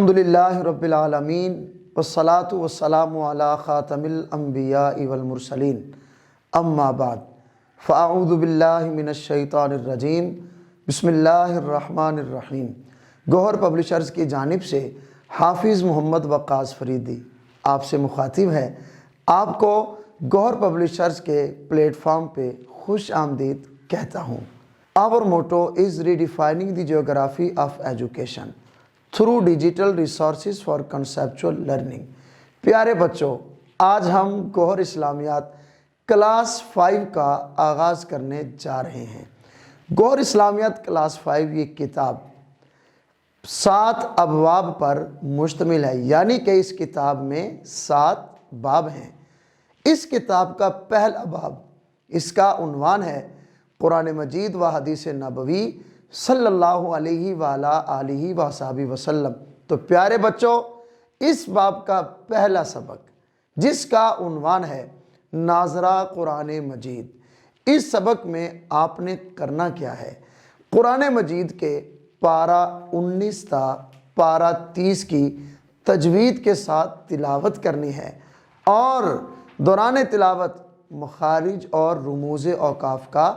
الحمدللہ رب العالمین والصلاة والسلام علی خاتم الانبیاء والمرسلین اما بعد فاعوذ باللہ من الشیطان الرجیم بسم اللہ الرحمن الرحیم۔ گوہر پبلشرز کی جانب سے حافظ محمد وقاص فریدی آپ سے مخاطب ہے۔ آپ کو گوہر پبلشرز کے پلیٹ فارم پہ خوش آمدید کہتا ہوں۔ Our motto is redefining the geography of education through digital resources for conceptual learning۔ پیارے بچوں، آج ہم گوہر اسلامیات کلاس 5 کا آغاز کرنے جا رہے ہیں۔ گوہر اسلامیات کلاس 5 یہ کتاب 7 ابواب پر مشتمل ہے، یعنی کہ اس کتاب میں 7 باب ہیں۔ اس کتاب کا پہلا باب، اس کا عنوان ہے قرآن مجید و حدیث نبوی صلی اللہ علیہ وآلہ وصحبہ وسلم۔ تو پیارے بچوں، اس باب کا پہلا سبق جس کا عنوان ہے ناظرہ قرآن مجید، اس سبق میں آپ نے کرنا کیا ہے؟ قرآن مجید کے پارہ 19 تا پارہ 30 کی تجوید کے ساتھ تلاوت کرنی ہے اور دوران تلاوت مخارج اور رموز اوقاف کا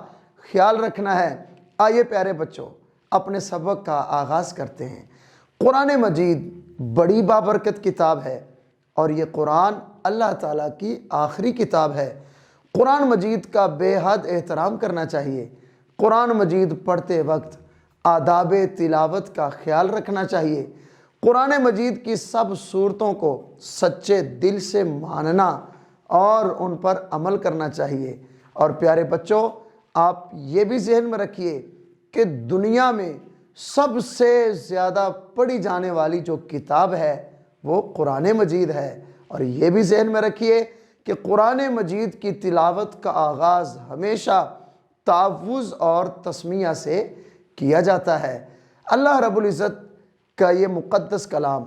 خیال رکھنا ہے۔ آئیے پیارے بچوں، اپنے سبق کا آغاز کرتے ہیں۔ قرآن مجید بڑی بابرکت کتاب ہے اور یہ قرآن اللہ تعالیٰ کی آخری کتاب ہے۔ قرآن مجید کا بے حد احترام کرنا چاہیے۔ قرآن مجید پڑھتے وقت آداب تلاوت کا خیال رکھنا چاہیے۔ قرآن مجید کی سب صورتوں کو سچے دل سے ماننا اور ان پر عمل کرنا چاہیے۔ اور پیارے بچوں، آپ یہ بھی ذہن میں رکھیے کہ دنیا میں سب سے زیادہ پڑھی جانے والی جو کتاب ہے وہ قرآن مجید ہے۔ اور یہ بھی ذہن میں رکھیے کہ قرآن مجید کی تلاوت کا آغاز ہمیشہ تعوذ اور تسمیہ سے کیا جاتا ہے۔ اللہ رب العزت کا یہ مقدس کلام،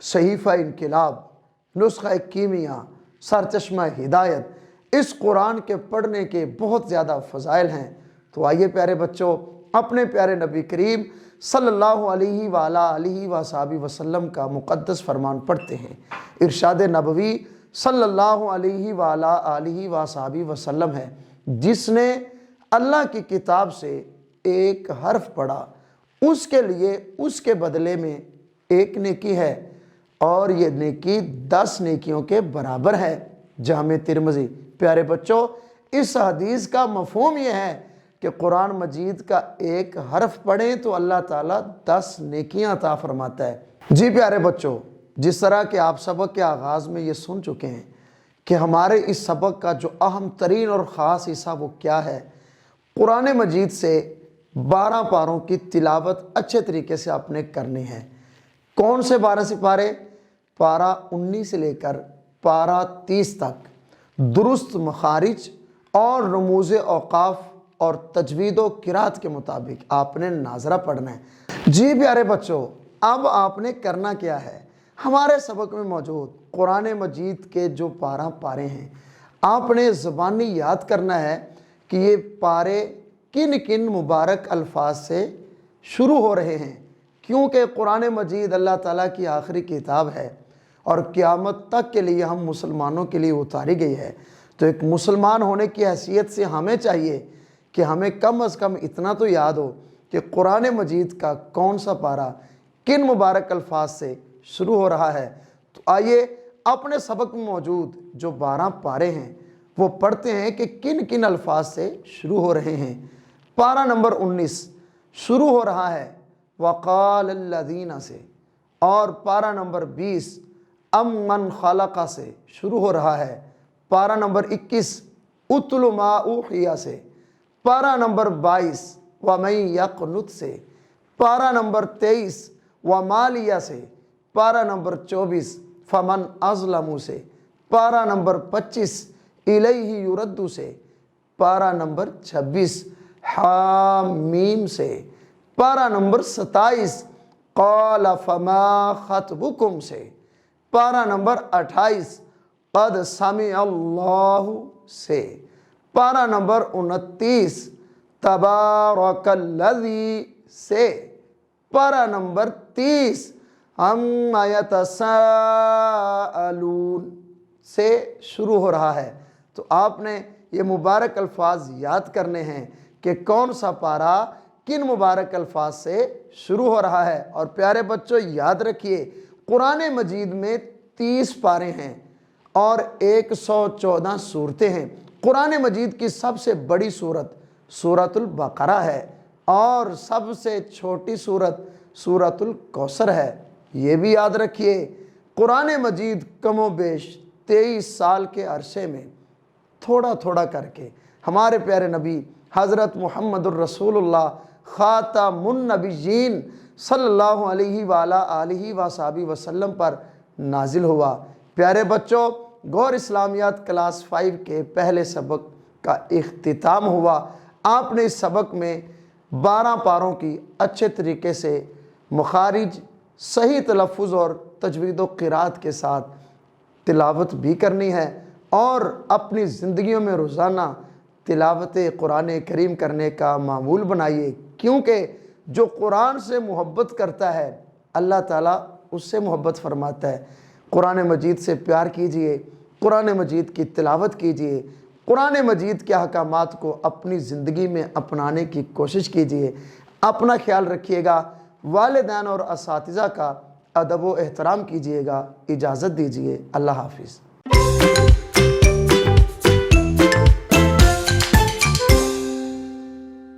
صحیفہ انقلاب، نسخہ کیمیا، سرچشمہ ہدایت، اس قرآن کے پڑھنے کے بہت زیادہ فضائل ہیں۔ تو آئیے پیارے بچوں، اپنے پیارے نبی کریم صلی اللہ علیہ وآلہ وصحبہ وسلم کا مقدس فرمان پڑھتے ہیں۔ ارشاد نبوی صلی اللہ علیہ وآلہ وصحبہ وسلم ہے، جس نے اللہ کی کتاب سے ایک حرف پڑھا، اس کے لیے اس کے بدلے میں ایک نیکی ہے اور یہ نیکی 10 نیکیوں کے برابر ہے۔ جامع ترمذی۔ پیارے بچوں، اس حدیث کا مفہوم یہ ہے کہ قرآن مجید کا ایک حرف پڑھیں تو اللہ تعالیٰ 10 نیکیاں عطا فرماتا ہے۔ جی پیارے بچوں، جس طرح کہ آپ سبق کے آغاز میں یہ سن چکے ہیں کہ ہمارے اس سبق کا جو اہم ترین اور خاص حصہ وہ کیا ہے، قرآن مجید سے 12 پاروں کی تلاوت اچھے طریقے سے آپ نے کرنی ہے۔ کون سے 12 سپارے؟ پارہ 19 سے لے کر پارہ 30 تک درست مخارج اور رموز اوقاف اور تجوید و قرات کے مطابق آپ نے ناظرہ پڑھنا ہے۔ جی پیارے بچوں، اب آپ نے کرنا کیا ہے؟ ہمارے سبق میں موجود قرآن مجید کے جو 12 پارے ہیں، آپ نے زبانی یاد کرنا ہے کہ یہ پارے کن کن مبارک الفاظ سے شروع ہو رہے ہیں، کیونکہ قرآن مجید اللہ تعالیٰ کی آخری کتاب ہے اور قیامت تک کے لیے ہم مسلمانوں کے لیے اتاری گئی ہے۔ تو ایک مسلمان ہونے کی حیثیت سے ہمیں چاہیے کہ ہمیں کم از کم اتنا تو یاد ہو کہ قرآن مجید کا کون سا پارہ کن مبارک الفاظ سے شروع ہو رہا ہے۔ تو آئیے اپنے سبق میں موجود جو 12 پارے ہیں وہ پڑھتے ہیں کہ کن کن الفاظ سے شروع ہو رہے ہیں۔ پارہ نمبر 19 شروع ہو رہا ہے وقال الذین سے، اور پارہ نمبر 20 من خلق سے شروع ہو رہا ہے۔ پارہ نمبر 21 اتل ما اوحی سے، پارہ نمبر 22 ومن یقنت سے، پارہ نمبر 23 ومالیہ سے، پارہ نمبر 24 فمن اظلم سے، پارہ نمبر 25 الیہ یرد سے، پارہ نمبر 26 حامیم سے، پارہ نمبر 27 قال فما خطبکم سے، پارہ نمبر 28 قد سمع اللہ سے، پارہ نمبر 29 تبارک الذی سے، پارہ نمبر 30 عما یتساءلون سے شروع ہو رہا ہے۔ تو آپ نے یہ مبارک الفاظ یاد کرنے ہیں کہ کون سا پارہ کن مبارک الفاظ سے شروع ہو رہا ہے۔ اور پیارے بچوں یاد رکھیے، قرآن مجید میں 30 پارے ہیں اور 114 صورتیں ہیں۔ قرآن مجید کی سب سے بڑی صورت سورۃ البقرہ ہے اور سب سے چھوٹی صورت سورۃ الکوثر ہے۔ یہ بھی یاد رکھیے، قرآن مجید کم و بیش 23 سال کے عرصے میں تھوڑا تھوڑا کر کے ہمارے پیارے نبی حضرت محمد الرسول اللہ خاتم النبیین صلی اللہ علیہ وآلہ وصحبہ وسلم پر نازل ہوا۔ پیارے بچوں، گور اسلامیات کلاس 5 کے پہلے سبق کا اختتام ہوا۔ آپ نے اس سبق میں 12 پاروں کی اچھے طریقے سے مخارج، صحیح تلفظ اور تجوید و قرات کے ساتھ تلاوت بھی کرنی ہے اور اپنی زندگیوں میں روزانہ تلاوت قرآن کریم کرنے کا معمول بنائیے، کیونکہ جو قرآن سے محبت کرتا ہے اللہ تعالیٰ اس سے محبت فرماتا ہے۔ قرآن مجید سے پیار کیجئے، قرآن مجید کی تلاوت کیجئے، قرآن مجید کے احکامات کو اپنی زندگی میں اپنانے کی کوشش کیجئے۔ اپنا خیال رکھیے گا، والدین اور اساتذہ کا ادب و احترام کیجئے گا۔ اجازت دیجئے، اللہ حافظ۔